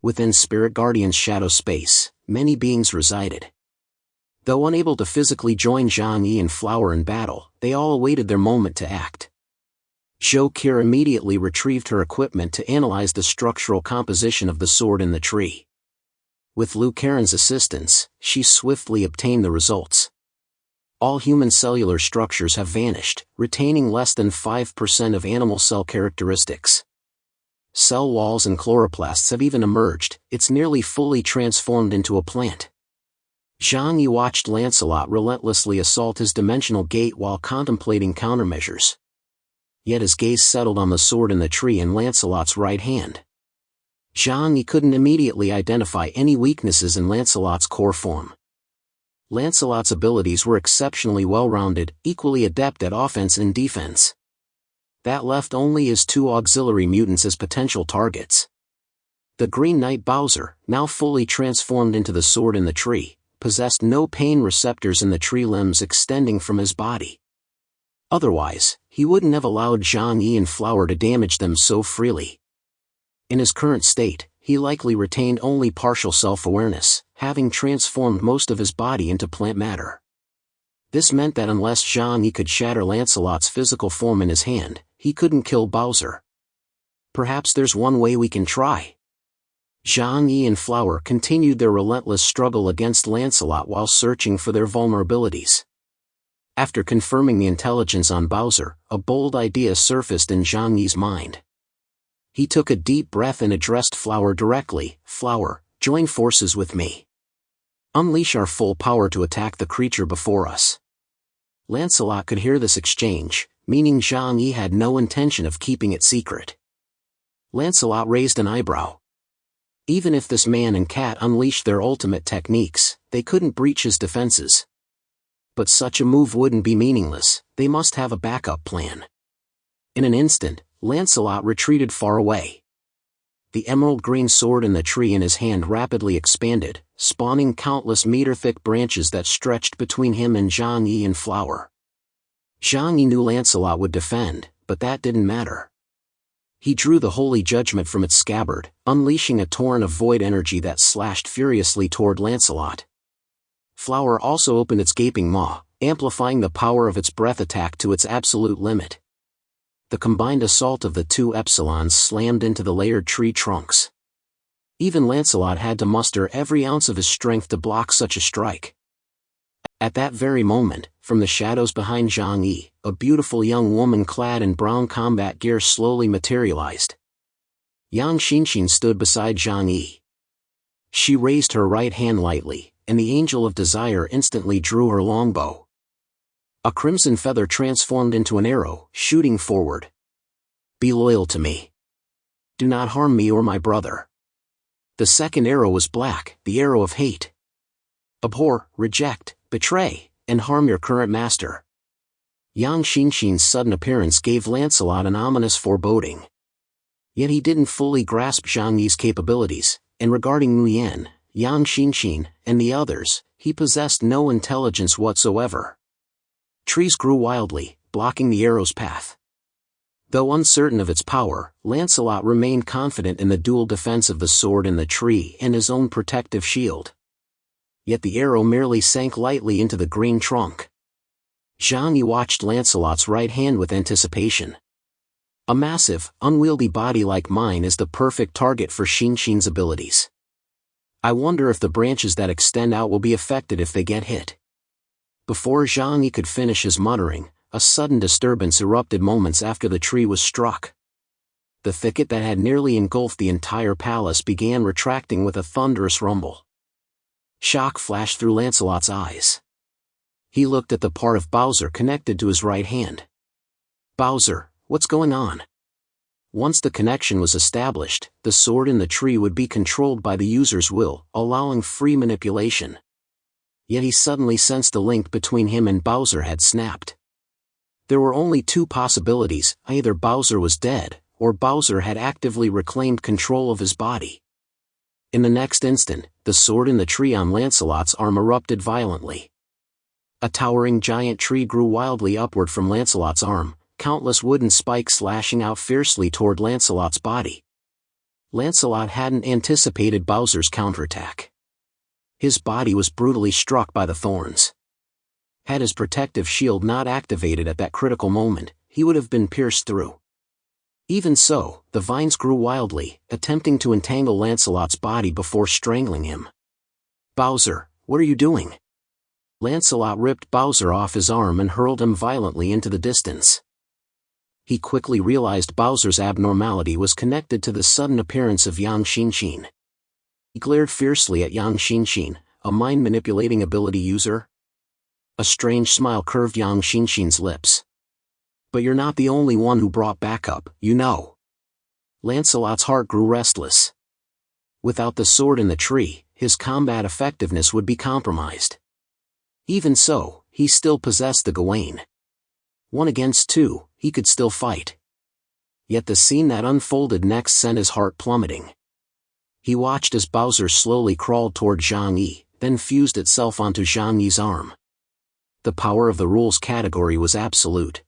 Within Spirit Guardian's shadow space, many beings resided. Though unable to physically join Jang Yi and Flower in battle, they all awaited their moment to act. Zhou Qi immediately retrieved her equipment to analyze the structural composition of the sword in the tree. With Lu Karen's assistance, she swiftly obtained the results. All human cellular structures have vanished, retaining less than 5% of animal cell characteristics. Cell walls and chloroplasts have even emerged, it's nearly fully transformed into a plant. Jang Yi watched Lancelot relentlessly assault his dimensional gate while contemplating countermeasures. Yet his gaze settled on the sword in the tree in Lancelot's right hand. Jang Yi couldn't immediately identify any weaknesses in Lancelot's core form. Lancelot's abilities were exceptionally well-rounded, equally adept at offense and defense. That left only his two auxiliary mutants as potential targets. The Green Knight Bowser, now fully transformed into the sword in the tree, possessed no pain receptors in the tree limbs extending from his body. Otherwise, he wouldn't have allowed Jang Yi and Flower to damage them so freely. In his current state, he likely retained only partial self-awareness, having transformed most of his body into plant matter. This meant that unless Jang Yi could shatter Lancelot's physical form in his hand, he couldn't kill Bowser. Perhaps there's one way we can try. Jang Yi and Flower continued their relentless struggle against Lancelot while searching for their vulnerabilities. After confirming the intelligence on Bowser, a bold idea surfaced in Jang Yi's mind. He took a deep breath and addressed Flower directly. "Flower, join forces with me. Unleash our full power to attack the creature before us." Lancelot could hear this exchange, meaning Jang Yi had no intention of keeping it secret. Lancelot raised an eyebrow. Even if this man and cat unleashed their ultimate techniques, they couldn't breach his defenses. But such a move wouldn't be meaningless, they must have a backup plan. In an instant, Lancelot retreated far away. The emerald green sword in the tree in his hand rapidly expanded, spawning countless meter-thick branches that stretched between him and Jang Yi and Flower. Jang Yi knew Lancelot would defend, but that didn't matter. He drew the holy judgment from its scabbard, unleashing a torrent of void energy that slashed furiously toward Lancelot. Flower also opened its gaping maw, amplifying the power of its breath attack to its absolute limit. The combined assault of the two epsilons slammed into the layered tree trunks. Even Lancelot had to muster every ounce of his strength to block such a strike. At that very moment, from the shadows behind Jang Yi, a beautiful young woman clad in brown combat gear slowly materialized. Yang Xinxin stood beside Jang Yi. She raised her right hand lightly, and the Angel of Desire instantly drew her longbow. A crimson feather transformed into an arrow, shooting forward. "Be loyal to me. Do not harm me or my brother." The second arrow was black, the arrow of hate. "Abhor, reject, betray, and harm your current master." Yang Xinxin's sudden appearance gave Lancelot an ominous foreboding. Yet he didn't fully grasp Jang Yi's capabilities, and regarding Nguyen, Yang Xinxin, and the others, he possessed no intelligence whatsoever. Trees grew wildly, blocking the arrow's path. Though uncertain of its power, Lancelot remained confident in the dual defense of the sword in the tree and his own protective shield. Yet the arrow merely sank lightly into the green trunk. Jang Yi watched Lancelot's right hand with anticipation. A massive, unwieldy body like mine is the perfect target for Xinxin's abilities. I wonder if the branches that extend out will be affected if they get hit. Before Jang Yi could finish his muttering, a sudden disturbance erupted moments after the tree was struck. The thicket that had nearly engulfed the entire palace began retracting with a thunderous rumble. Shock flashed through Lancelot's eyes. He looked at the part of Bowser connected to his right hand. "Bowser, what's going on?" Once the connection was established, the sword in the tree would be controlled by the user's will, allowing free manipulation. Yet he suddenly sensed the link between him and Bowser had snapped. There were only two possibilities: either Bowser was dead, or Bowser had actively reclaimed control of his body. In the next instant, the sword in the tree on Lancelot's arm erupted violently. A towering giant tree grew wildly upward from Lancelot's arm, countless wooden spikes lashing out fiercely toward Lancelot's body. Lancelot hadn't anticipated Bowser's counterattack. His body was brutally struck by the thorns. Had his protective shield not activated at that critical moment, he would have been pierced through. Even so, the vines grew wildly, attempting to entangle Lancelot's body before strangling him. "Bowser, what are you doing?" Lancelot ripped Bowser off his arm and hurled him violently into the distance. He quickly realized Bowser's abnormality was connected to the sudden appearance of Jang Yi. He glared fiercely at Jang Yi, a mind-manipulating ability user. A strange smile curved Jang Yi's lips. "But you're not the only one who brought backup, you know." Lancelot's heart grew restless. Without the sword in the tree, his combat effectiveness would be compromised. Even so, he still possessed the Gawain. 1 against 2, he could still fight. Yet the scene that unfolded next sent his heart plummeting. He watched as Bowser slowly crawled toward Jang Yi, then fused itself onto Jang Yi's arm. The power of the rules category was absolute.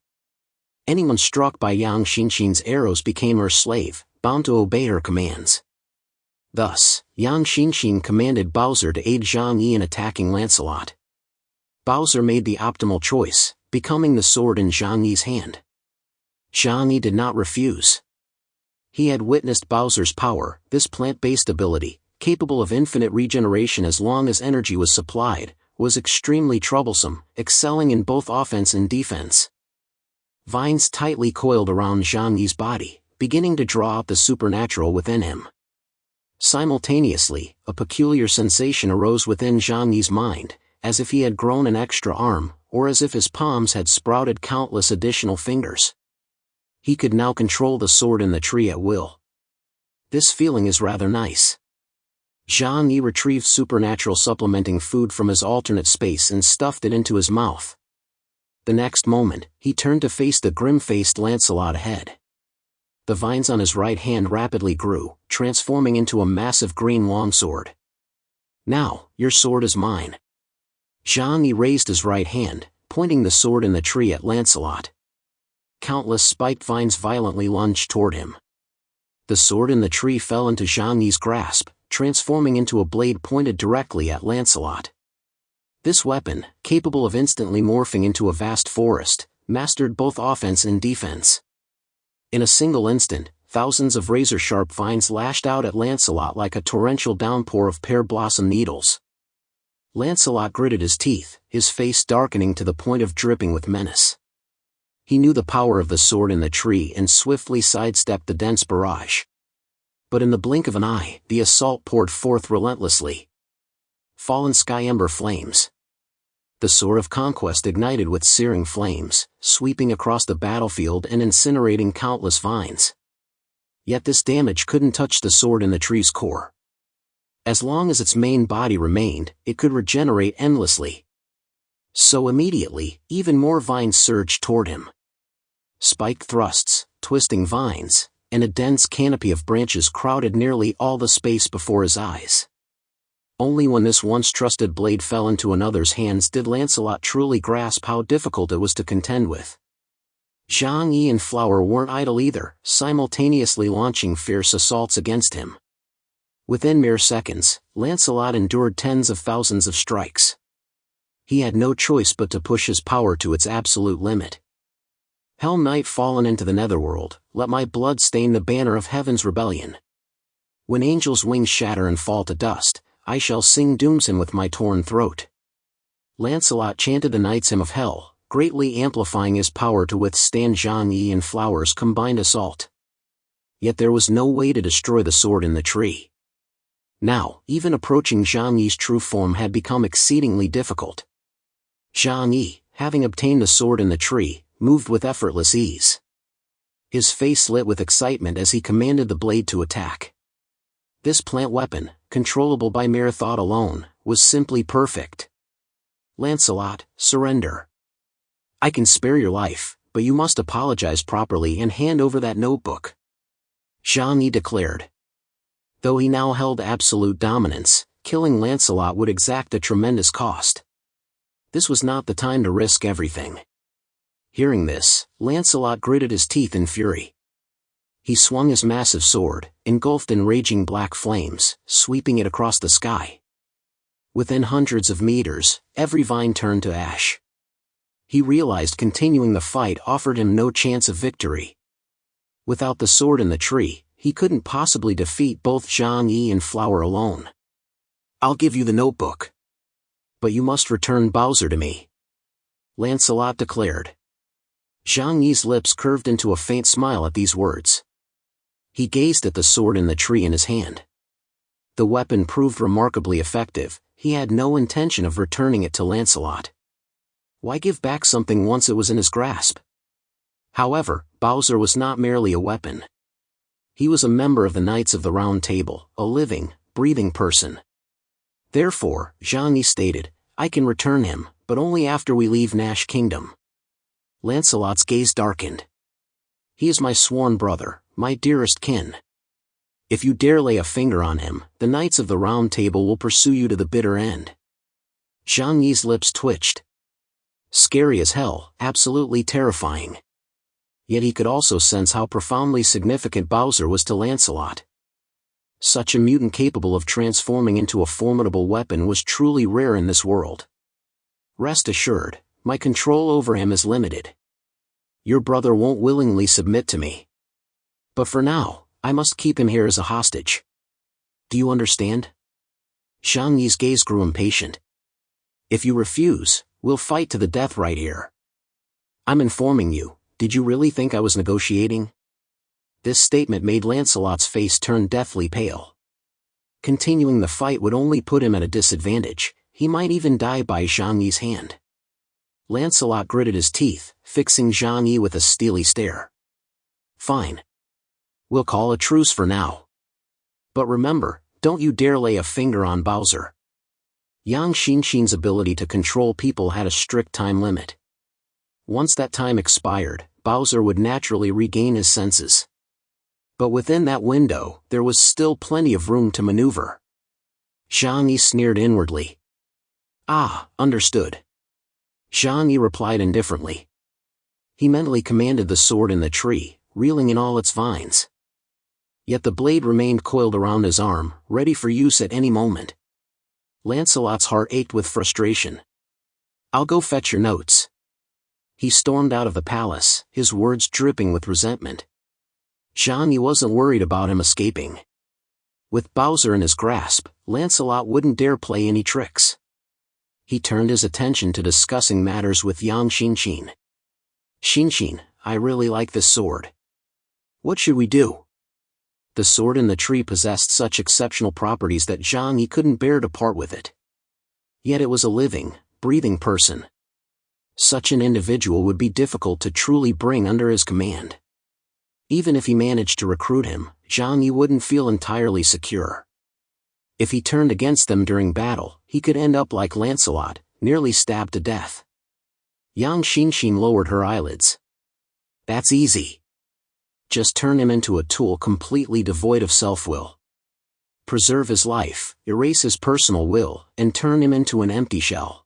Anyone struck by Jang Yi's arrows became her slave, bound to obey her commands. Thus, Jang Yi commanded Bowser to aid Jang Yi in attacking Lancelot. Bowser made the optimal choice, becoming the sword in Jang Yi's hand. Jang Yi did not refuse. He had witnessed Bowser's power, this plant-based ability, capable of infinite regeneration as long as energy was supplied, was extremely troublesome, excelling in both offense and defense. Vines tightly coiled around Jang Yi's body, beginning to draw out the supernatural within him. Simultaneously, a peculiar sensation arose within Jang Yi's mind, as if he had grown an extra arm, or as if his palms had sprouted countless additional fingers. He could now control the sword in the tree at will. This feeling is rather nice. Jang Yi retrieved supernatural supplementing food from his alternate space and stuffed it into his mouth. The next moment, he turned to face the grim-faced Lancelot ahead. The vines on his right hand rapidly grew, transforming into a massive green longsword. "Now, your sword is mine." Jang Yi raised his right hand, pointing the sword in the tree at Lancelot. Countless spiked vines violently lunged toward him. The sword in the tree fell into Jang Yi's grasp, transforming into a blade pointed directly at Lancelot. This weapon, capable of instantly morphing into a vast forest, mastered both offense and defense. In a single instant, thousands of razor-sharp vines lashed out at Lancelot like a torrential downpour of pear-blossom needles. Lancelot gritted his teeth, his face darkening to the point of dripping with menace. He knew the power of the sword in the tree and swiftly sidestepped the dense barrage. But in the blink of an eye, the assault poured forth relentlessly. Fallen sky ember flames. The sword of conquest ignited with searing flames, sweeping across the battlefield and incinerating countless vines. Yet this damage couldn't touch the sword in the tree's core. As long as its main body remained, it could regenerate endlessly. So immediately, even more vines surged toward him. Spiked thrusts, twisting vines, and a dense canopy of branches crowded nearly all the space before his eyes. Only when this once trusted blade fell into another's hands did Lancelot truly grasp how difficult it was to contend with. Jang Yi and Flower weren't idle either, simultaneously launching fierce assaults against him. Within mere seconds, Lancelot endured tens of thousands of strikes. He had no choice but to push his power to its absolute limit. "Hell Knight fallen into the netherworld, let my blood stain the banner of heaven's rebellion. When angels' wings shatter and fall to dust, I shall sing doom's hymn with my torn throat." Lancelot chanted the Knight's Hymn of Hell, greatly amplifying his power to withstand Jang Yi and Flower's combined assault. Yet there was no way to destroy the sword in the tree. Now, even approaching Jang Yi's true form had become exceedingly difficult. Jang Yi, having obtained the sword in the tree, moved with effortless ease. His face lit with excitement as he commanded the blade to attack. This plant weapon, controllable by mere thought alone, was simply perfect. "Lancelot, surrender. I can spare your life, but you must apologize properly and hand over that notebook," Jang Yi declared. Though he now held absolute dominance, killing Lancelot would exact a tremendous cost. This was not the time to risk everything. Hearing this, Lancelot gritted his teeth in fury. He swung his massive sword, engulfed in raging black flames, sweeping it across the sky. Within hundreds of meters, every vine turned to ash. He realized continuing the fight offered him no chance of victory. Without the sword in the tree, he couldn't possibly defeat both Jang Yi and Flower alone. "I'll give you the notebook. But you must return Bowser to me," Lancelot declared. Jang Yi's lips curved into a faint smile at these words. He gazed at the sword in the tree in his hand. The weapon proved remarkably effective. He had no intention of returning it to Lancelot. Why give back something once it was in his grasp? However, Bowser was not merely a weapon. He was a member of the Knights of the Round Table, a living, breathing person. Therefore, Jang Yi stated, "I can return him, but only after we leave Nash Kingdom." Lancelot's gaze darkened. "He is my sworn brother, my dearest kin. If you dare lay a finger on him, the Knights of the Round Table will pursue you to the bitter end." Jang Yi's lips twitched. Scary as hell, absolutely terrifying. Yet he could also sense how profoundly significant Bowser was to Lancelot. Such a mutant capable of transforming into a formidable weapon was truly rare in this world. "Rest assured, my control over him is limited. Your brother won't willingly submit to me. But for now, I must keep him here as a hostage. Do you understand?" Jang Yi's gaze grew impatient. "If you refuse, we'll fight to the death right here. I'm informing you, did you really think I was negotiating?" This statement made Lancelot's face turn deathly pale. Continuing the fight would only put him at a disadvantage. He might even die by Jang Yi's hand. Lancelot gritted his teeth, fixing Jang Yi with a steely stare. "Fine. We'll call a truce for now. But remember, don't you dare lay a finger on Bowser." Yang Xinxin's ability to control people had a strict time limit. Once that time expired, Bowser would naturally regain his senses. But within that window, there was still plenty of room to maneuver. Jang Yi sneered inwardly. "Ah, understood." Jang Yi replied indifferently. He mentally commanded the sword in the tree, reeling in all its vines. Yet the blade remained coiled around his arm, ready for use at any moment. Lancelot's heart ached with frustration. "I'll go fetch your notes." He stormed out of the palace, his words dripping with resentment. Jang Yi wasn't worried about him escaping. With Bowser in his grasp, Lancelot wouldn't dare play any tricks. He turned his attention to discussing matters with Yang Xinxin. "Xinxin, I really like this sword. What should we do?" The sword in the tree possessed such exceptional properties that Jang Yi couldn't bear to part with it. Yet it was a living, breathing person. Such an individual would be difficult to truly bring under his command. Even if he managed to recruit him, Jang Yi wouldn't feel entirely secure. If he turned against them during battle, he could end up like Lancelot, nearly stabbed to death. Yang Xinxin lowered her eyelids. "That's easy. Just turn him into a tool completely devoid of self-will. Preserve his life, erase his personal will, and turn him into an empty shell.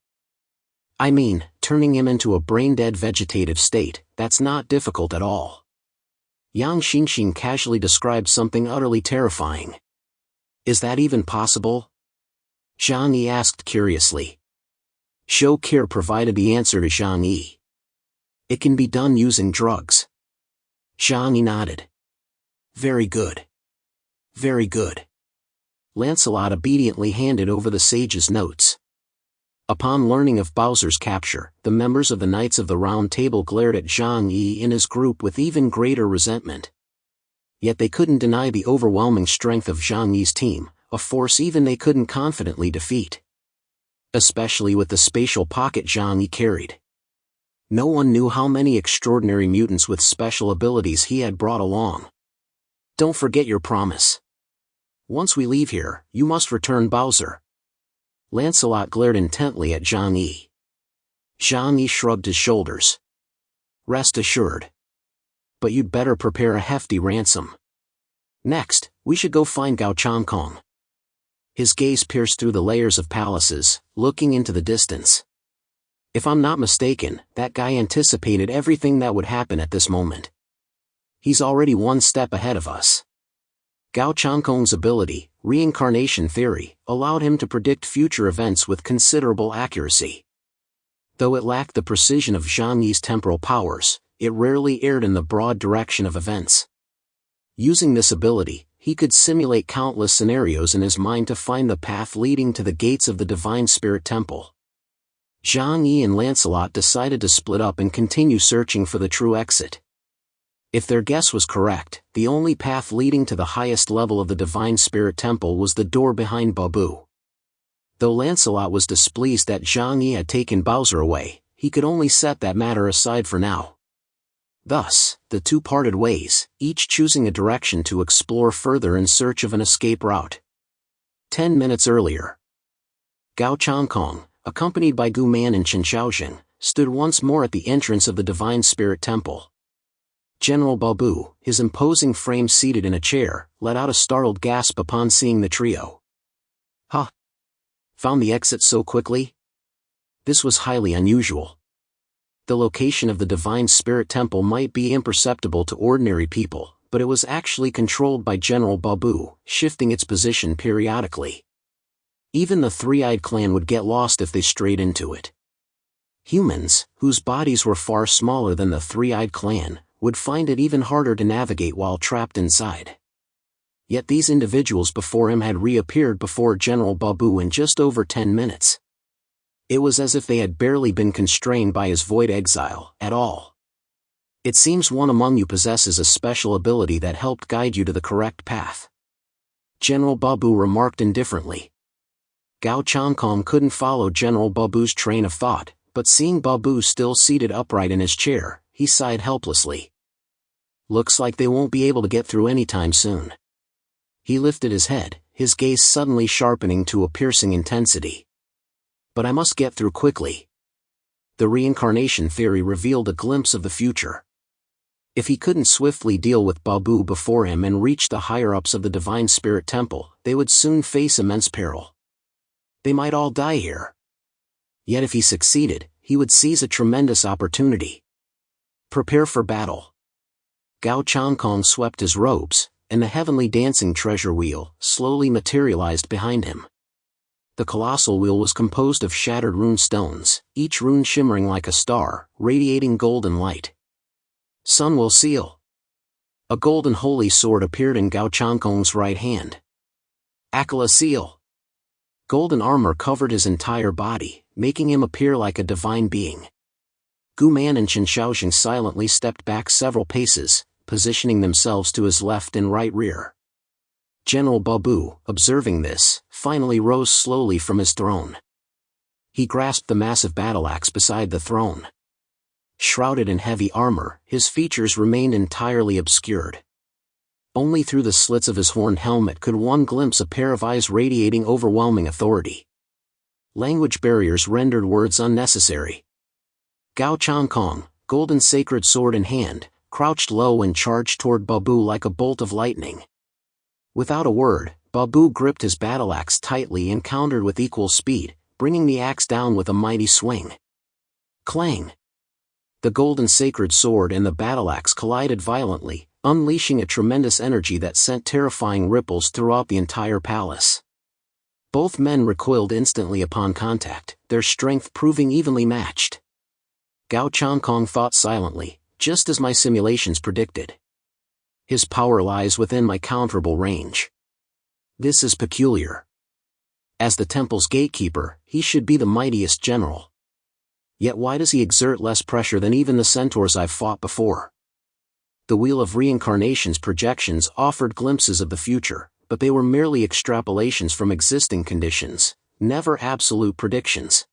I mean, turning him into a brain-dead vegetative state, that's not difficult at all." Yang Xinxin casually described something utterly terrifying. "Is that even possible?" Jang Yi asked curiously. Shou Kir provided the answer to Jang Yi. "It can be done using drugs." Jang Yi nodded. "Very good. Very good." Lancelot obediently handed over the sage's notes. Upon learning of Bowser's capture, the members of the Knights of the Round Table glared at Jang Yi and his group with even greater resentment. Yet they couldn't deny the overwhelming strength of Jang Yi's team, a force even they couldn't confidently defeat. Especially with the spatial pocket Jang Yi carried. No one knew how many extraordinary mutants with special abilities he had brought along. "Don't forget your promise. Once we leave here, you must return Bowser." Lancelot glared intently at Jang Yi. Jang Yi shrugged his shoulders. "Rest assured. But you'd better prepare a hefty ransom. Next, we should go find Gao Changkong." His gaze pierced through the layers of palaces, looking into the distance. If I'm not mistaken, that guy anticipated everything that would happen at this moment. He's already one step ahead of us. Gao Changkong's ability, reincarnation theory, allowed him to predict future events with considerable accuracy. Though it lacked the precision of Jang Yi's temporal powers, it rarely erred in the broad direction of events. Using this ability, he could simulate countless scenarios in his mind to find the path leading to the gates of the Divine Spirit Temple. Jang Yi and Lancelot decided to split up and continue searching for the true exit. If their guess was correct, the only path leading to the highest level of the Divine Spirit Temple was the door behind Babu. Though Lancelot was displeased that Jang Yi had taken Bowser away, he could only set that matter aside for now. Thus, the two parted ways, each choosing a direction to explore further in search of an escape route. 10 minutes earlier, Gao Changkong, accompanied by Gu Man and Chen Xiaoxing, stood once more at the entrance of the Divine Spirit Temple. General Babu, his imposing frame seated in a chair, let out a startled gasp upon seeing the trio. "Huh? Found the exit so quickly?" This was highly unusual. The location of the Divine Spirit Temple might be imperceptible to ordinary people, but it was actually controlled by General Babu, shifting its position periodically. Even the three-eyed clan would get lost if they strayed into it. Humans, whose bodies were far smaller than the three-eyed clan, would find it even harder to navigate while trapped inside. Yet these individuals before him had reappeared before General Babu in just over 10 minutes. It was as if they had barely been constrained by his void exile at all. It seems one among you possesses a special ability that helped guide you to the correct path. General Babu remarked indifferently. Gao Changkong couldn't follow General Babu's train of thought, but seeing Babu still seated upright in his chair, he sighed helplessly. Looks like they won't be able to get through anytime soon. He lifted his head, his gaze suddenly sharpening to a piercing intensity. But I must get through quickly. The reincarnation theory revealed a glimpse of the future. If he couldn't swiftly deal with Babu before him and reach the higher-ups of the Divine Spirit Temple, they would soon face immense peril. They might all die here. Yet if he succeeded, he would seize a tremendous opportunity. Prepare for battle. Gao Changkong swept his robes, and the heavenly dancing treasure wheel slowly materialized behind him. The colossal wheel was composed of shattered rune stones, each rune shimmering like a star, radiating golden light. Sun will seal. A golden holy sword appeared in Gao Changkong's right hand. Akala seal. Golden armor covered his entire body, making him appear like a divine being. Gu Man and Chen Xiaoxing silently stepped back several paces, positioning themselves to his left and right rear. General Babu, observing this, finally rose slowly from his throne. He grasped the massive battle-axe beside the throne. Shrouded in heavy armor, his features remained entirely obscured. Only through the slits of his horned helmet could one glimpse a pair of eyes radiating overwhelming authority. Language barriers rendered words unnecessary. Gao Changkong, golden sacred sword in hand, crouched low and charged toward Babu like a bolt of lightning. Without a word, Babu gripped his battle-axe tightly and countered with equal speed, bringing the axe down with a mighty swing. Clang! The golden sacred sword and the battle-axe collided violently, unleashing a tremendous energy that sent terrifying ripples throughout the entire palace. Both men recoiled instantly upon contact, their strength proving evenly matched. Gao Changkong thought silently, just as my simulations predicted. His power lies within my counterable range. This is peculiar. As the temple's gatekeeper, he should be the mightiest general. Yet why does he exert less pressure than even the centaurs I've fought before? The Wheel of Reincarnation's projections offered glimpses of the future, but they were merely extrapolations from existing conditions, never absolute predictions.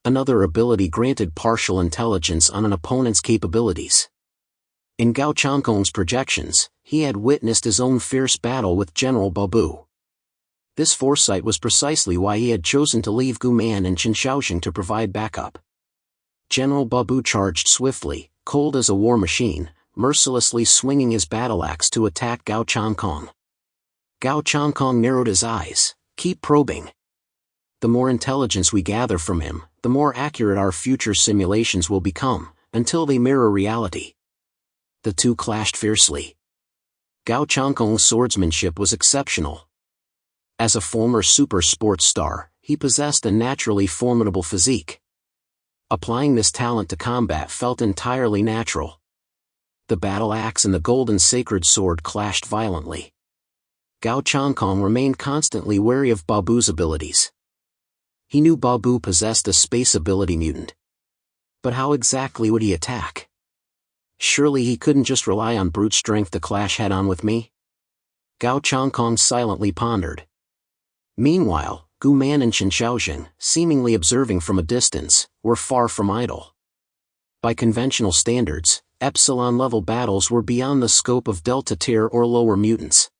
Another ability granted partial intelligence on an opponent's capabilities. In Gao Changkong's projections, he had witnessed his own fierce battle with General Babu. This foresight was precisely why he had chosen to leave Gu Man and Chen Xiaoxing to provide backup. General Babu charged swiftly, cold as a war machine, mercilessly swinging his battle-axe to attack Gao Changkong. Gao Changkong narrowed his eyes. Keep probing. The more intelligence we gather from him, the more accurate our future simulations will become, until they mirror reality. The two clashed fiercely. Gao Changkong's swordsmanship was exceptional. As a former super sports star, he possessed a naturally formidable physique. Applying this talent to combat felt entirely natural. The battle axe and the golden sacred sword clashed violently. Gao Changkong remained constantly wary of Babu's abilities. He knew Babu possessed a space ability mutant. But how exactly would he attack? Surely he couldn't just rely on brute strength to clash head-on with me? Gao Changkong silently pondered. Meanwhile, Gu Man and Chen Xiaojing, seemingly observing from a distance, were far from idle. By conventional standards, epsilon-level battles were beyond the scope of Delta-tier or lower mutants.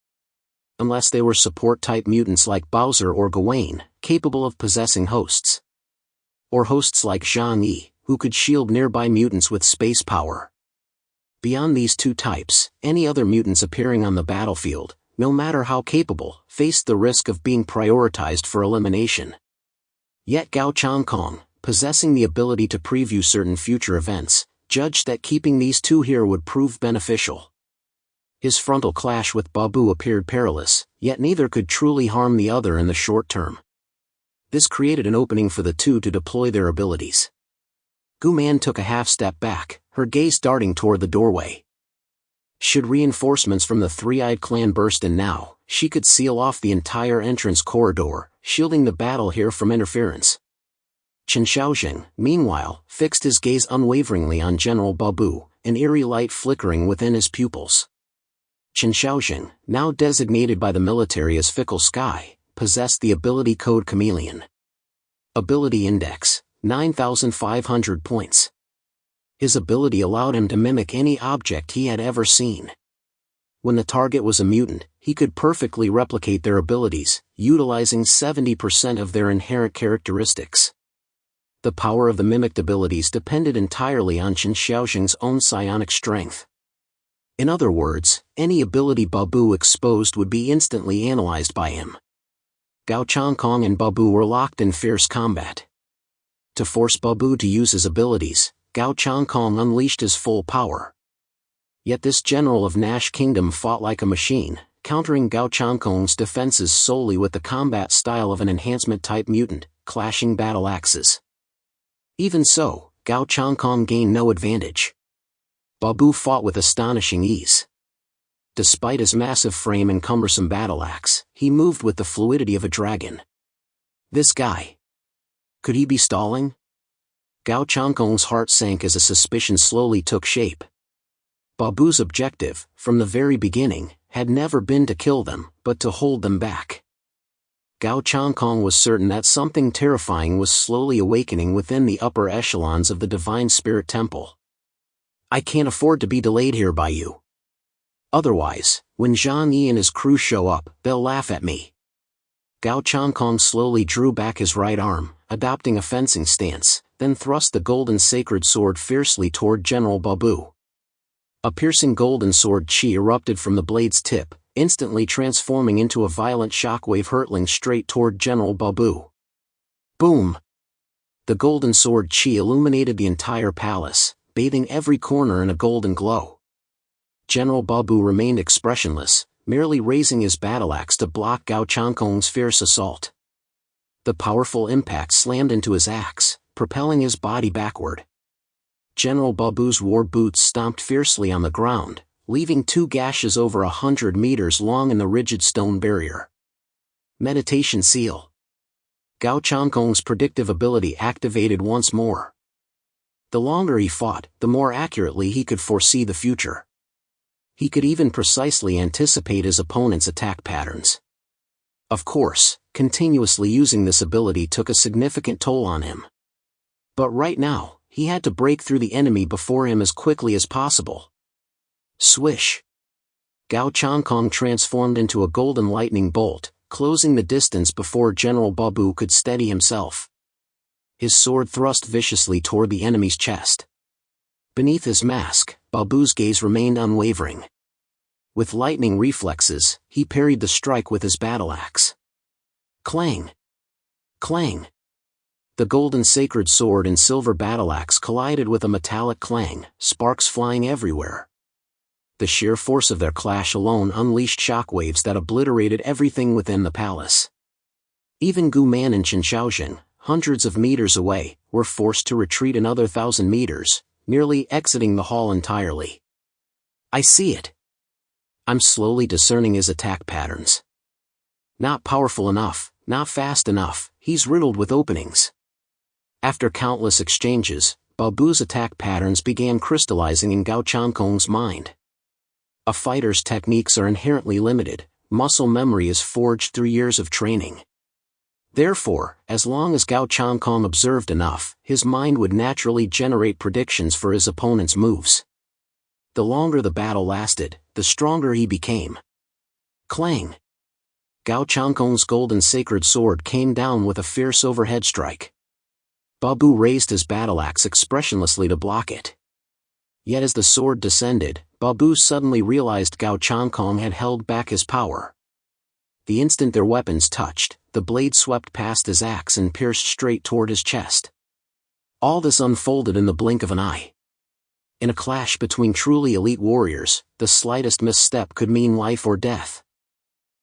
Unless they were support-type mutants like Bowser or Gawain, capable of possessing hosts. Or hosts like Jang Yi, who could shield nearby mutants with space power. Beyond these two types, any other mutants appearing on the battlefield, no matter how capable, faced the risk of being prioritized for elimination. Yet Gao Changkong, possessing the ability to preview certain future events, judged that keeping these two here would prove beneficial. His frontal clash with Babu appeared perilous, yet neither could truly harm the other in the short term. This created an opening for the two to deploy their abilities. Gu Man took a half step back, her gaze darting toward the doorway. Should reinforcements from the Three-Eyed Clan burst in now, she could seal off the entire entrance corridor, shielding the battle here from interference. Chen Xiaojing, meanwhile, fixed his gaze unwaveringly on General Babu, an eerie light flickering within his pupils. Chen Xiaojing, now designated by the military as Fickle Sky, possessed the ability code Chameleon. Ability Index, 9,500 points. His ability allowed him to mimic any object he had ever seen. When the target was a mutant, he could perfectly replicate their abilities, utilizing 70% of their inherent characteristics. The power of the mimicked abilities depended entirely on Chen Xiaojing's own psionic strength. In other words, any ability Babu exposed would be instantly analyzed by him. Gao Changkong and Babu were locked in fierce combat. To force Babu to use his abilities, Gao Changkong unleashed his full power. Yet this general of Nash Kingdom fought like a machine, countering Gao Changkong's defenses solely with the combat style of an enhancement-type mutant, clashing battle axes. Even so, Gao Changkong gained no advantage. Babu fought with astonishing ease. Despite his massive frame and cumbersome battle axe, he moved with the fluidity of a dragon. This guy. Could he be stalling? Gao Changkong's heart sank as a suspicion slowly took shape. Babu's objective, from the very beginning, had never been to kill them, but to hold them back. Gao Changkong was certain that something terrifying was slowly awakening within the upper echelons of the Divine Spirit Temple. I can't afford to be delayed here by you. Otherwise, when Jang Yi and his crew show up, they'll laugh at me. Gao Changkong slowly drew back his right arm, adopting a fencing stance, then thrust the golden sacred sword fiercely toward General Babu. A piercing golden sword chi erupted from the blade's tip, instantly transforming into a violent shockwave hurtling straight toward General Babu. Boom! The golden sword chi illuminated the entire palace, bathing every corner in a golden glow. General Babu remained expressionless, merely raising his battle axe to block Gao Changkong's fierce assault. The powerful impact slammed into his axe, propelling his body backward. General Babu's war boots stomped fiercely on the ground, leaving 2 gashes over 100 meters long in the rigid stone barrier. Meditation Seal. Gao Changkong's predictive ability activated once more. The longer he fought, the more accurately he could foresee the future. He could even precisely anticipate his opponent's attack patterns. Of course, continuously using this ability took a significant toll on him. But right now, he had to break through the enemy before him as quickly as possible. Swish! Gao Changkong transformed into a golden lightning bolt, closing the distance before General Babu could steady himself. His sword thrust viciously toward the enemy's chest. Beneath his mask, Babu's gaze remained unwavering. With lightning reflexes, he parried the strike with his battle axe. Clang! Clang! The golden sacred sword and silver battle axe collided with a metallic clang, sparks flying everywhere. The sheer force of their clash alone unleashed shockwaves that obliterated everything within the palace. Even Gu Man and Chen Xiaojing, hundreds of meters away, were forced to retreat another 1,000 meters, nearly exiting the hall entirely. I see it. I'm slowly discerning his attack patterns. Not powerful enough, not fast enough, he's riddled with openings. After countless exchanges, Babu's attack patterns began crystallizing in Gao Changkong's mind. A fighter's techniques are inherently limited, muscle memory is forged through years of training. Therefore, as long as Gao Changkong observed enough, his mind would naturally generate predictions for his opponent's moves. The longer the battle lasted, the stronger he became. Clang! Gao Changkong's golden sacred sword came down with a fierce overhead strike. Babu raised his battle axe expressionlessly to block it. Yet as the sword descended, Babu suddenly realized Gao Changkong had held back his power. The instant their weapons touched, the blade swept past his axe and pierced straight toward his chest. All this unfolded in the blink of an eye. In a clash between truly elite warriors, the slightest misstep could mean life or death.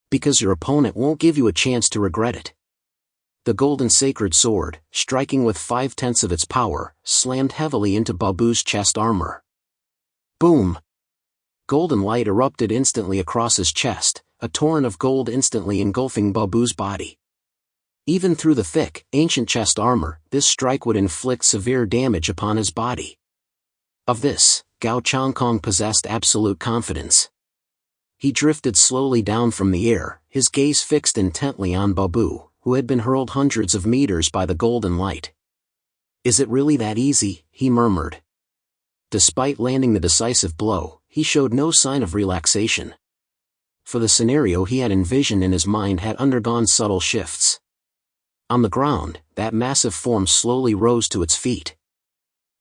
Because your opponent won't give you a chance to regret it. The golden sacred sword, striking with 5/10 of its power, slammed heavily into Babu's chest armor. Boom! Golden light erupted instantly across his chest, a torrent of gold instantly engulfing Babu's body. Even through the thick, ancient chest armor, this strike would inflict severe damage upon his body. Of this, Gao Changkong possessed absolute confidence. He drifted slowly down from the air, his gaze fixed intently on Babu, who had been hurled hundreds of meters by the golden light. Is it really that easy? He murmured. Despite landing the decisive blow, he showed no sign of relaxation. For the scenario he had envisioned in his mind had undergone subtle shifts. On the ground, that massive form slowly rose to its feet.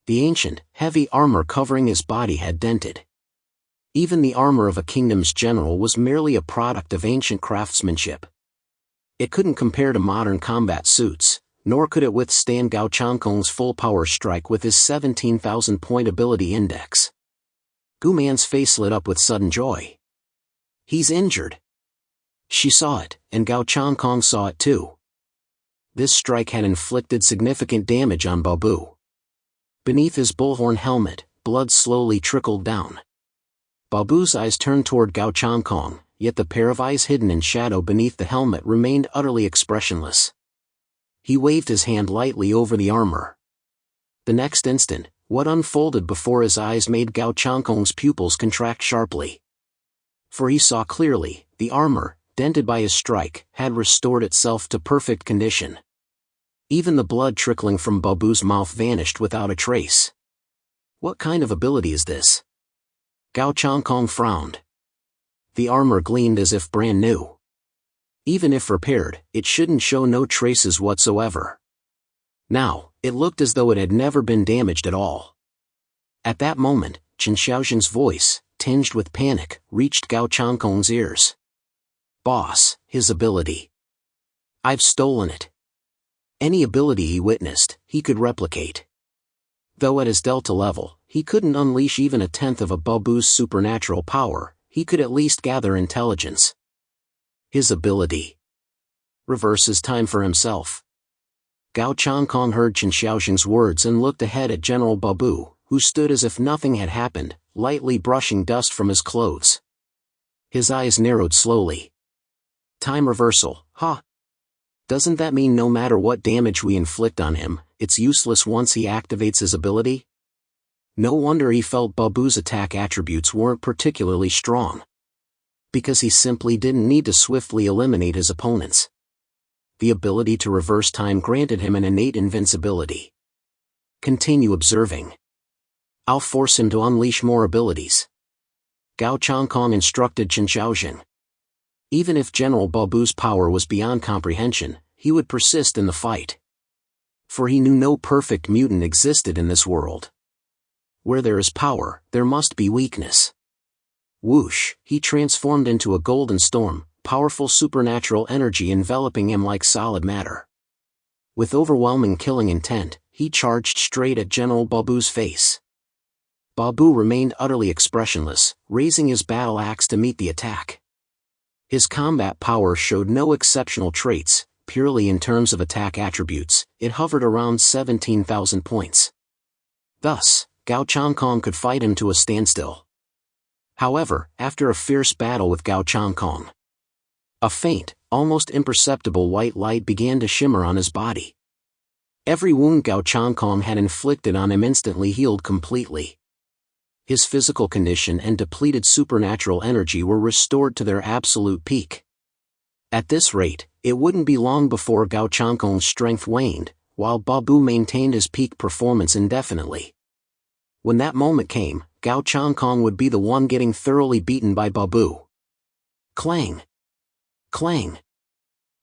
The ancient, heavy armor covering his body had dented. Even the armor of a kingdom's general was merely a product of ancient craftsmanship. It couldn't compare to modern combat suits, nor could it withstand Gao Changkong's full power strike with his 17,000-point ability index. Gu Man's face lit up with sudden joy. He's injured. She saw it, and Gao Changkong saw it too. This strike had inflicted significant damage on Babu. Beneath his bullhorn helmet, blood slowly trickled down. Babu's eyes turned toward Gao Changkong, yet the pair of eyes hidden in shadow beneath the helmet remained utterly expressionless. He waved his hand lightly over the armor. The next instant, what unfolded before his eyes made Gao Changkong's pupils contract sharply. For he saw clearly, the armor, dented by his strike, had restored itself to perfect condition. Even the blood trickling from Babu's mouth vanished without a trace. What kind of ability is this? Gao Changkong frowned. The armor gleamed as if brand new. Even if repaired, it shouldn't show no traces whatsoever. Now, it looked as though it had never been damaged at all. At that moment, Chen Xiaojing's voice, tinged with panic, reached Gao Changkong's ears. Boss, his ability. I've stolen it. Any ability he witnessed, he could replicate. Though at his delta level, he couldn't unleash even 1/10 of a Babu's supernatural power, he could at least gather intelligence. His ability. Reverses time for himself. Gao Changkong heard Chen Xiaojing's words and looked ahead at General Babu, who stood as if nothing had happened, lightly brushing dust from his clothes. His eyes narrowed slowly. Time reversal, huh? Doesn't that mean no matter what damage we inflict on him, it's useless once he activates his ability? No wonder he felt Babu's attack attributes weren't particularly strong. Because he simply didn't need to swiftly eliminate his opponents. The ability to reverse time granted him an innate invincibility. Continue observing. I'll force him to unleash more abilities. Gao Changkong instructed Chen Xiaojing. Even if General Babu's power was beyond comprehension, he would persist in the fight. For he knew no perfect mutant existed in this world. Where there is power, there must be weakness. Whoosh, he transformed into a golden storm, powerful supernatural energy enveloping him like solid matter. With overwhelming killing intent, he charged straight at General Babu's face. Babu remained utterly expressionless, raising his battle axe to meet the attack. His combat power showed no exceptional traits, purely in terms of attack attributes, it hovered around 17,000 points. Thus, Gao Changkong could fight him to a standstill. However, after a fierce battle with Gao Changkong, a faint, almost imperceptible white light began to shimmer on his body. Every wound Gao Changkong had inflicted on him instantly healed completely. His physical condition and depleted supernatural energy were restored to their absolute peak. At this rate, it wouldn't be long before Gao Changkong's strength waned, while Babu maintained his peak performance indefinitely. When that moment came, Gao Changkong would be the one getting thoroughly beaten by Babu. Clang! Clang!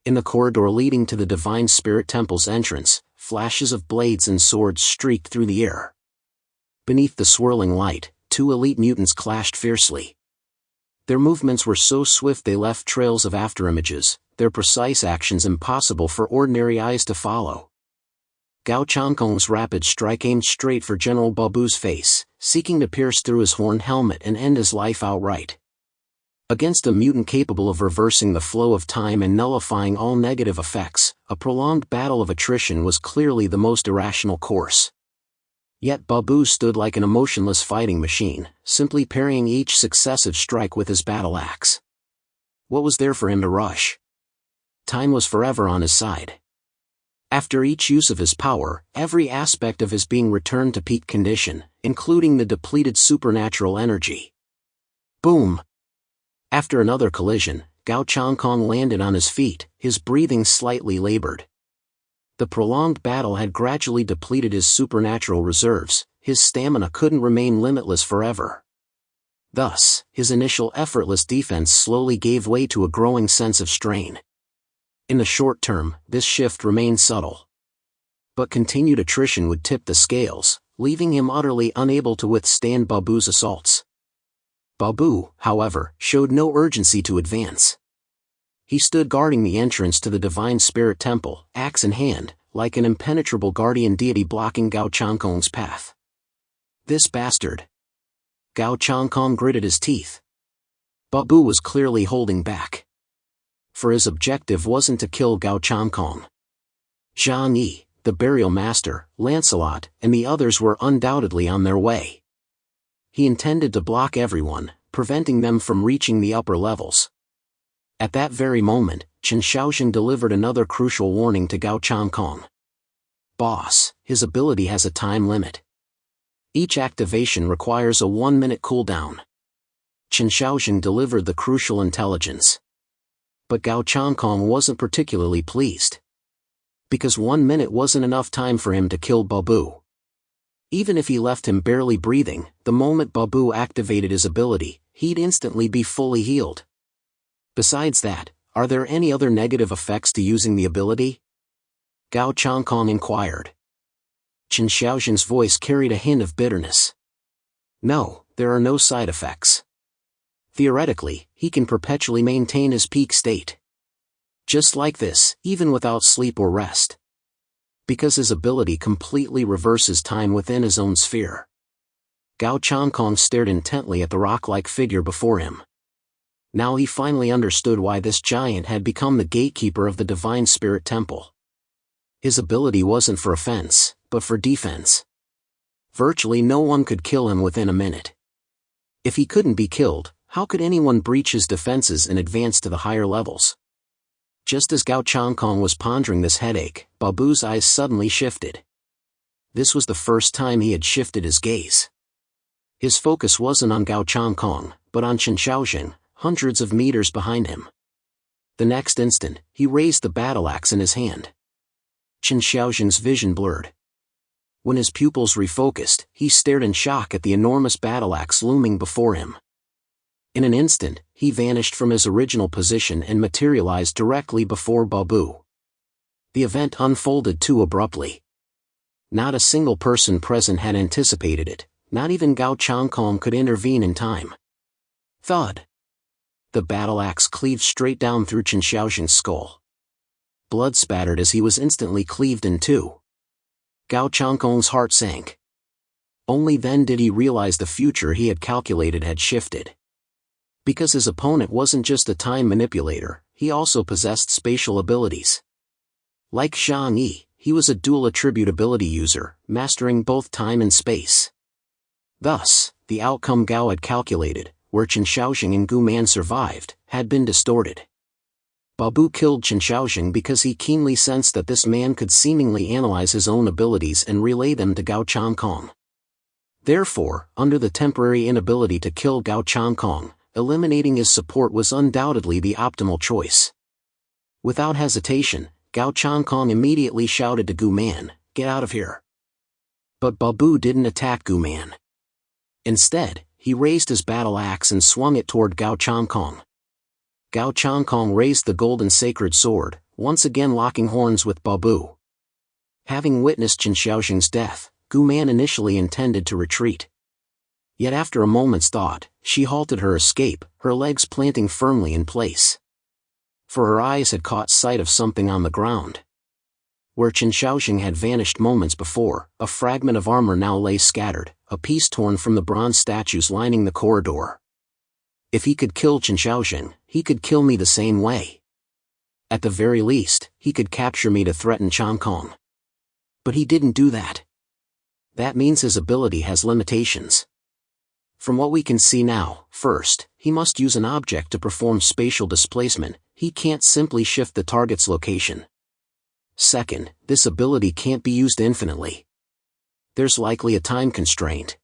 In the corridor leading to the Divine Spirit Temple's entrance, flashes of blades and swords streaked through the air. Beneath the swirling light, two elite mutants clashed fiercely. Their movements were so swift they left trails of afterimages, their precise actions impossible for ordinary eyes to follow. Gao Changkong's rapid strike aimed straight for General Babu's face, seeking to pierce through his horn helmet and end his life outright. Against a mutant capable of reversing the flow of time and nullifying all negative effects, a prolonged battle of attrition was clearly the most irrational course. Yet Babu stood like an emotionless fighting machine, simply parrying each successive strike with his battle axe. What was there for him to rush? Time was forever on his side. After each use of his power, every aspect of his being returned to peak condition, including the depleted supernatural energy. Boom! After another collision, Gao Changkong landed on his feet, his breathing slightly labored. The prolonged battle had gradually depleted his supernatural reserves, his stamina couldn't remain limitless forever. Thus, his initial effortless defense slowly gave way to a growing sense of strain. In the short term, this shift remained subtle. But continued attrition would tip the scales, leaving him utterly unable to withstand Babu's assaults. Babu, however, showed no urgency to advance. He stood guarding the entrance to the Divine Spirit Temple, axe in hand, like an impenetrable guardian deity blocking Gao Changkong's path. This bastard! Gao Changkong gritted his teeth. Babu was clearly holding back. For his objective wasn't to kill Gao Changkong. Jang Yi, the burial master, Lancelot, and the others were undoubtedly on their way. He intended to block everyone, preventing them from reaching the upper levels. At that very moment, Chen Shaoxing delivered another crucial warning to Gao Changkong. Boss, his ability has a time limit. Each activation requires a 1-minute cooldown. Chen Shaoxing delivered the crucial intelligence. But Gao Changkong wasn't particularly pleased. Because 1 minute wasn't enough time for him to kill Babu. Even if he left him barely breathing, the moment Babu activated his ability, he'd instantly be fully healed. Besides that, are there any other negative effects to using the ability? Gao Changkong inquired. Chen Shaoxing's voice carried a hint of bitterness. No, there are no side effects. Theoretically, he can perpetually maintain his peak state. Just like this, even without sleep or rest. Because his ability completely reverses time within his own sphere. Gao Changkong stared intently at the rock-like figure before him. Now he finally understood why this giant had become the gatekeeper of the Divine Spirit Temple. His ability wasn't for offense, but for defense. Virtually no one could kill him within a minute. If he couldn't be killed, how could anyone breach his defenses and advance to the higher levels? Just as Gao Changkong was pondering this headache, Babu's eyes suddenly shifted. This was the first time he had shifted his gaze. His focus wasn't on Gao Changkong, but on Chen Shaoxing, hundreds of meters behind him. The next instant, he raised the battle axe in his hand. Chen Shaoxing's vision blurred. When his pupils refocused, he stared in shock at the enormous battle axe looming before him. In an instant, he vanished from his original position and materialized directly before Babu. The event unfolded too abruptly. Not a single person present had anticipated it, not even Gao Changkong could intervene in time. Thud! The battle axe cleaved straight down through Chen Shaoxing's skull. Blood spattered as he was instantly cleaved in two. Gao Changkong's heart sank. Only then did he realize the future he had calculated had shifted. Because his opponent wasn't just a time manipulator, he also possessed spatial abilities. Like Jang Yi, he was a dual attribute ability user, mastering both time and space. Thus, the outcome Gao had calculated, where Chen Shaoxing and Gu Man survived, had been distorted. Babu killed Chen Shaoxing because he keenly sensed that this man could seemingly analyze his own abilities and relay them to Gao Changkong. Therefore, under the temporary inability to kill Gao Changkong, eliminating his support was undoubtedly the optimal choice. Without hesitation, Gao Changkong immediately shouted to Gu Man, "Get out of here." But Babu didn't attack Gu Man. Instead, he raised his battle axe and swung it toward Gao Changkong. Gao Changkong raised the golden sacred sword, once again locking horns with Babu. Having witnessed Chen Shaoxing's death, Gu Man initially intended to retreat. Yet after a moment's thought, she halted her escape, her legs planting firmly in place. For her eyes had caught sight of something on the ground. Where Chen Shaoxing had vanished moments before, a fragment of armor now lay scattered, a piece torn from the bronze statues lining the corridor. If he could kill Chen Shaoxing, he could kill me the same way. At the very least, he could capture me to threaten Changkong. But he didn't do that. That means his ability has limitations. From what we can see now, first, he must use an object to perform spatial displacement. He can't simply shift the target's location. Second, this ability can't be used infinitely. There's likely a time constraint.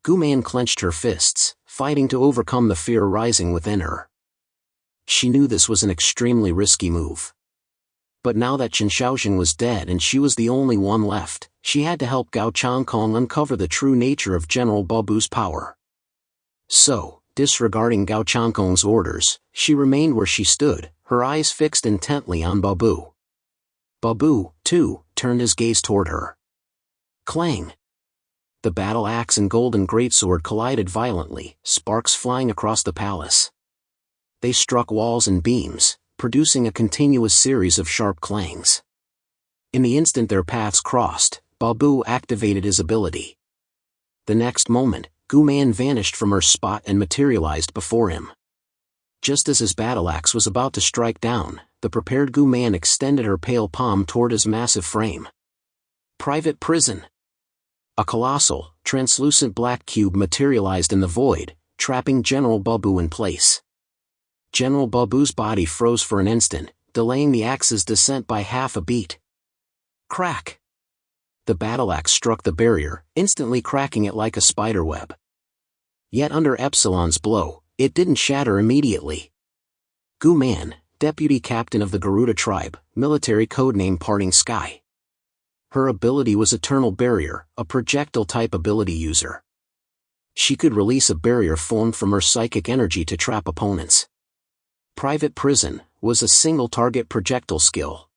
Gu Man clenched her fists, fighting to overcome the fear rising within her. She knew this was an extremely risky move. But now that Chen Shaoxing was dead and she was the only one left, she had to help Gao Changkong uncover the true nature of General Babu's power. So, disregarding Gao Changkong's orders, she remained where she stood, her eyes fixed intently on Babu. Babu, too, turned his gaze toward her. Clang! The battle axe and golden greatsword collided violently, sparks flying across the palace. They struck walls and beams, producing a continuous series of sharp clangs. In the instant their paths crossed, Babu activated his ability. The next moment, Gu Man vanished from her spot and materialized before him. Just as his battle axe was about to strike down, the prepared Gu Man extended her pale palm toward his massive frame. Private prison. A colossal, translucent black cube materialized in the void, trapping General Babu in place. General Babu's body froze for an instant, delaying the axe's descent by half a beat. Crack! The battle axe struck the barrier, instantly cracking it like a spiderweb. Yet under Epsilon's blow, it didn't shatter immediately. Gu Man, deputy captain of the Garuda tribe, military codename Parting Sky. Her ability was Eternal Barrier, a projectile-type ability user. She could release a barrier formed from her psychic energy to trap opponents. Private Prison was a single-target projectile skill.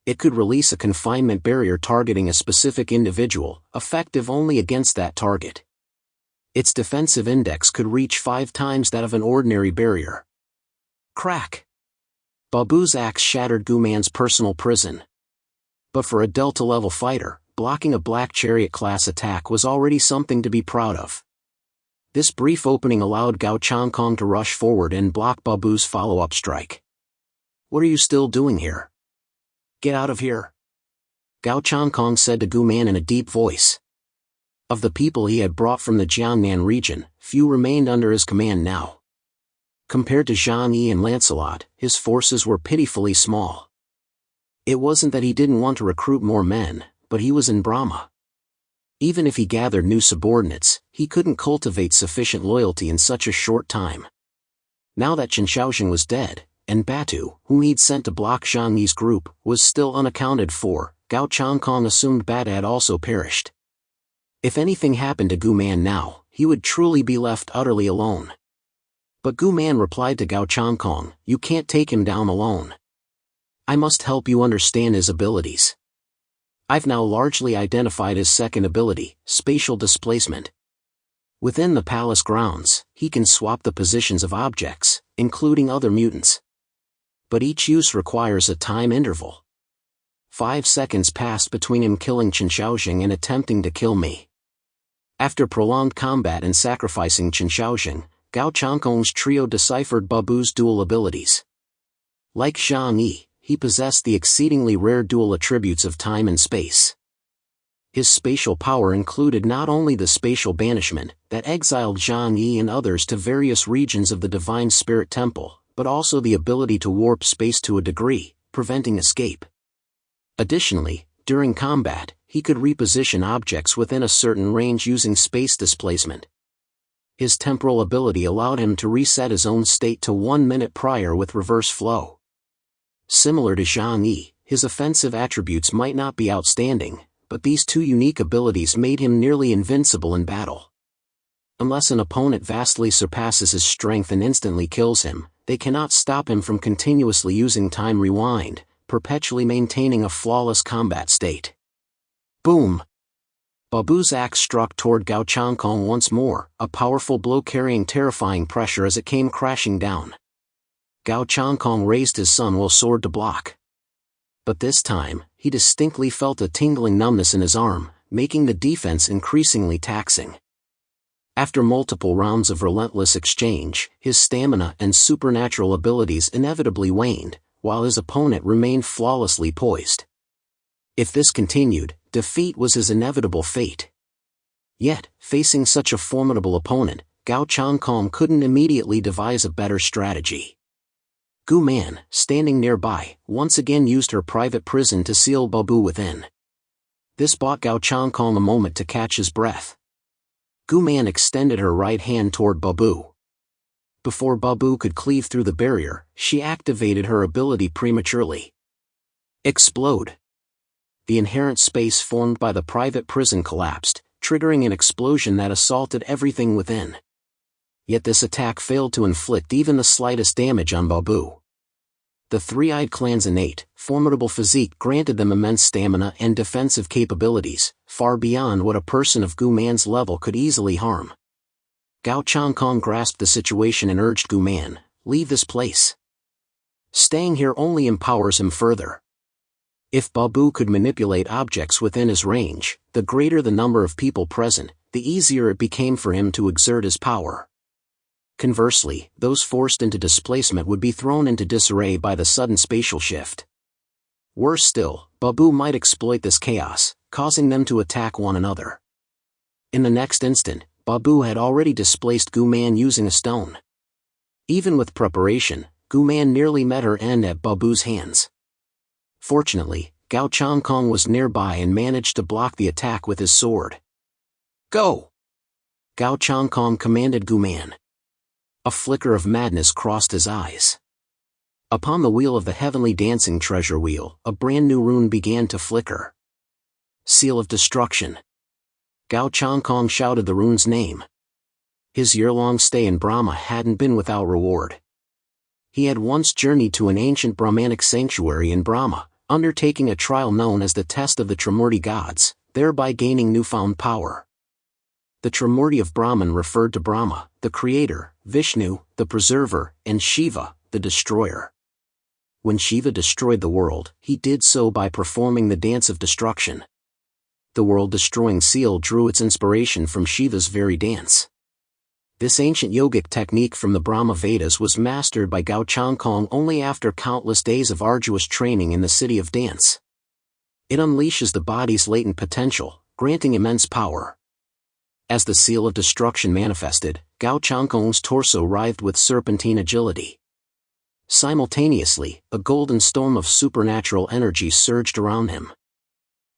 It could release a confinement barrier targeting a specific individual, effective only against that target. Its defensive index could reach 5 times that of an ordinary barrier. Crack! Babu's axe shattered Gu Man's personal prison. But for a Delta-level fighter, blocking a Black Chariot-class attack was already something to be proud of. This brief opening allowed Gao Changkong to rush forward and block Babu's follow-up strike. "What are you still doing here? Get out of here," Gao Changkong said to Gu Man in a deep voice. Of the people he had brought from the Jiangnan region, few remained under his command now. Compared to Jang Yi and Lancelot, his forces were pitifully small. It wasn't that he didn't want to recruit more men, but he was in Brahma. Even if he gathered new subordinates, he couldn't cultivate sufficient loyalty in such a short time. Now that Chen Shaoxing was dead, and Batu, whom he'd sent to block Jang Yi's group, was still unaccounted for, Gao Changkong assumed Batu had also perished. If anything happened to Gu Man now, he would truly be left utterly alone. But Gu Man replied to Gao Changkong, "You can't take him down alone. I must help you understand his abilities. I've now largely identified his second ability, spatial displacement. Within the palace grounds, he can swap the positions of objects, including other mutants. But each use requires a time interval. 5 seconds passed between him killing Chen Shaoxing and attempting to kill me. After prolonged combat and sacrificing Chen Shaoxing, Gao Changkong's trio deciphered Babu's dual abilities. Like Jang Yi, he possessed the exceedingly rare dual attributes of time and space. His spatial power included not only the spatial banishment that exiled Jang Yi and others to various regions of the Divine Spirit Temple, but also the ability to warp space to a degree, preventing escape. Additionally, during combat, he could reposition objects within a certain range using space displacement. His temporal ability allowed him to reset his own state to 1 minute prior with reverse flow. Similar to Jang Yi, his offensive attributes might not be outstanding, but these two unique abilities made him nearly invincible in battle. Unless an opponent vastly surpasses his strength and instantly kills him, they cannot stop him from continuously using Time Rewind, perpetually maintaining a flawless combat state. Boom! Babu's axe struck toward Gao Changkong once more, a powerful blow carrying terrifying pressure as it came crashing down. Gao Changkong raised his Sunwell sword to block. But this time, he distinctly felt a tingling numbness in his arm, making the defense increasingly taxing. After multiple rounds of relentless exchange, his stamina and supernatural abilities inevitably waned, while his opponent remained flawlessly poised. If this continued, defeat was his inevitable fate. Yet, facing such a formidable opponent, Gao Changkong couldn't immediately devise a better strategy. Gu Man, standing nearby, once again used her private prison to seal Babu within. This bought Gao Changkong a moment to catch his breath. Gu Man extended her right hand toward Babu. Before Babu could cleave through the barrier, she activated her ability prematurely. Explode! The inherent space formed by the private prison collapsed, triggering an explosion that assaulted everything within. Yet this attack failed to inflict even the slightest damage on Babu. The Three-Eyed Clan's innate, formidable physique granted them immense stamina and defensive capabilities, far beyond what a person of Gu Man's level could easily harm. Gao Changkong grasped the situation and urged Gu Man, "Leave this place. Staying here only empowers him further." If Babu could manipulate objects within his range, the greater the number of people present, the easier it became for him to exert his power. Conversely, those forced into displacement would be thrown into disarray by the sudden spatial shift. Worse still, Babu might exploit this chaos, causing them to attack one another. In the next instant, Babu had already displaced Gu Man using a stone. Even with preparation, Gu Man nearly met her end at Babu's hands. Fortunately, Gao Changkong was nearby and managed to block the attack with his sword. "Go!" Gao Changkong commanded Gu Man. A flicker of madness crossed his eyes. Upon the wheel of the heavenly dancing treasure wheel, a brand new rune began to flicker. Seal of Destruction. Gao Changkong shouted the rune's name. His year-long stay in Brahma hadn't been without reward. He had once journeyed to an ancient Brahmanic sanctuary in Brahma, undertaking a trial known as the Test of the Trimurti Gods, thereby gaining newfound power. The Trimurti of Brahman referred to Brahma, the creator, Vishnu, the preserver, and Shiva, the destroyer. When Shiva destroyed the world, he did so by performing the dance of destruction. The world-destroying seal drew its inspiration from Shiva's very dance. This ancient yogic technique from the Brahma Vedas was mastered by Gao Changkong only after countless days of arduous training in the city of dance. It unleashes the body's latent potential, granting immense power. As the seal of destruction manifested, Gao Changkong's torso writhed with serpentine agility. Simultaneously, a golden storm of supernatural energy surged around him.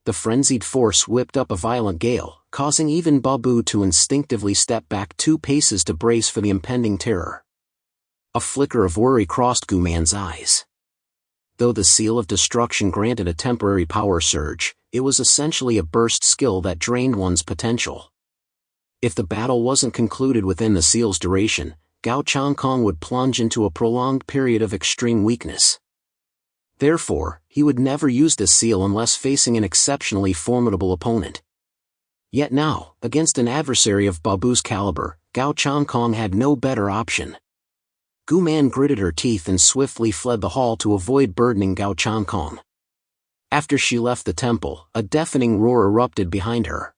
The frenzied force whipped up a violent gale, causing even Babu to instinctively step back 2 paces to brace for the impending terror. A flicker of worry crossed Gu Man's eyes. Though the seal of destruction granted a temporary power surge, it was essentially a burst skill that drained one's potential. If the battle wasn't concluded within the seal's duration, Gao Changkong would plunge into a prolonged period of extreme weakness. Therefore, he would never use this seal unless facing an exceptionally formidable opponent. Yet now, against an adversary of Babu's caliber, Gao Changkong had no better option. Gu Man gritted her teeth and swiftly fled the hall to avoid burdening Gao Changkong. After she left the temple, a deafening roar erupted behind her.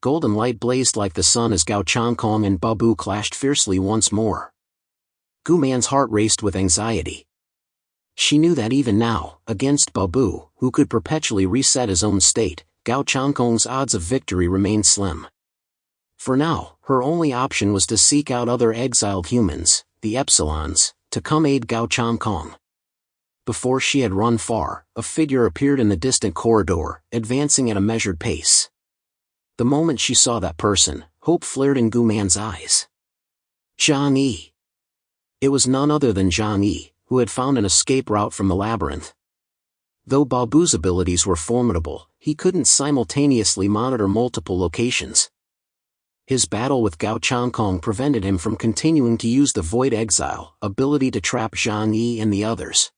golden light blazed like the sun as Gao Changkong and Babu clashed fiercely once more. Gu Man's heart raced with anxiety. She knew that even now, against Babu, who could perpetually reset his own state, Gao Changkong's odds of victory remained slim. For now, her only option was to seek out other exiled humans, the Epsilons, to come aid Gao Changkong. Before she had run far, a figure appeared in the distant corridor, advancing at a measured pace. The moment she saw that person, hope flared in Gu Man's eyes. Jang Yi. It was none other than Jang Yi, who had found an escape route from the labyrinth. Though Babu's abilities were formidable, he couldn't simultaneously monitor multiple locations. His battle with Gao Changkong prevented him from continuing to use the Void Exile ability to trap Jang Yi and the others.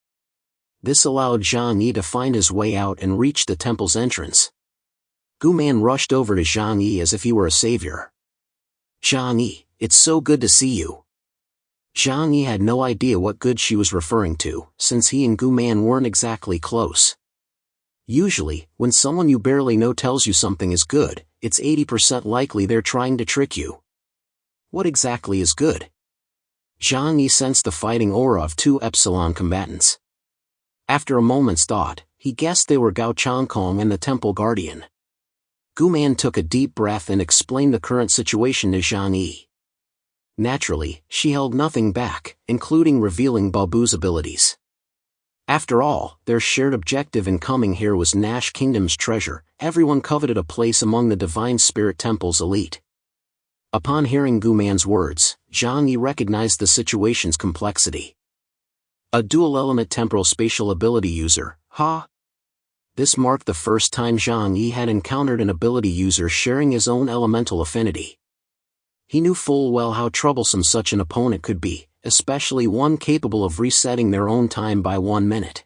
This allowed Jang Yi to find his way out and reach the temple's entrance. Gu Man rushed over to Jang Yi as if he were a savior. "Jang Yi, it's so good to see you." Jang Yi had no idea what good she was referring to, since he and Gu Man weren't exactly close. Usually, when someone you barely know tells you something is good, it's 80% likely they're trying to trick you. What exactly is good? Jang Yi sensed the fighting aura of two Epsilon combatants. After a moment's thought, he guessed they were Gao Changkong and the Temple Guardian. Gu Man took a deep breath and explained the current situation to Jang Yi. Naturally, she held nothing back, including revealing Babu's abilities. After all, their shared objective in coming here was Nash Kingdom's treasure. Everyone coveted a place among the Divine Spirit Temple's elite. Upon hearing Gu Man's words, Jang Yi recognized the situation's complexity. A dual-element temporal spatial ability user, huh? This marked the first time Jang Yi had encountered an ability user sharing his own elemental affinity. He knew full well how troublesome such an opponent could be, especially one capable of resetting their own time by 1 minute.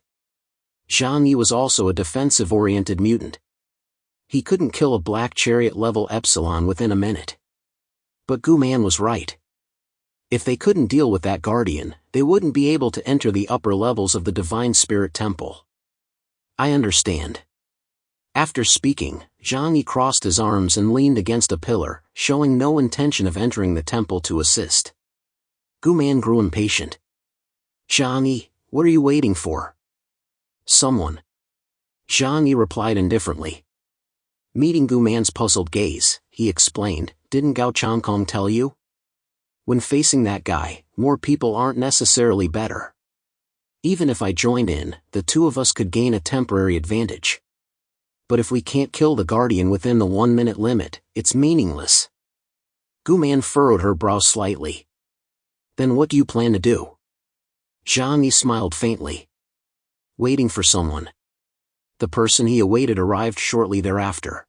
Jang Yi was also a defensive-oriented mutant. He couldn't kill a Black Chariot-level Epsilon within a minute. But Gu Man was right. If they couldn't deal with that Guardian, they wouldn't be able to enter the upper levels of the Divine Spirit Temple. "I understand." After speaking, Jang Yi crossed his arms and leaned against a pillar, showing no intention of entering the temple to assist. Gu Man grew impatient. "Jang Yi, what are you waiting for?" "Someone." Jang Yi replied indifferently. Meeting Gu Man's puzzled gaze, he explained, "Didn't Gao Changkong tell you? When facing that guy, more people aren't necessarily better. Even if I joined in, the two of us could gain a temporary advantage. But if we can't kill the Guardian within the 1-minute limit, it's meaningless." Gu Man furrowed her brow slightly. "Then what do you plan to do?" Jang Yi smiled faintly. "Waiting for someone." The person he awaited arrived shortly thereafter.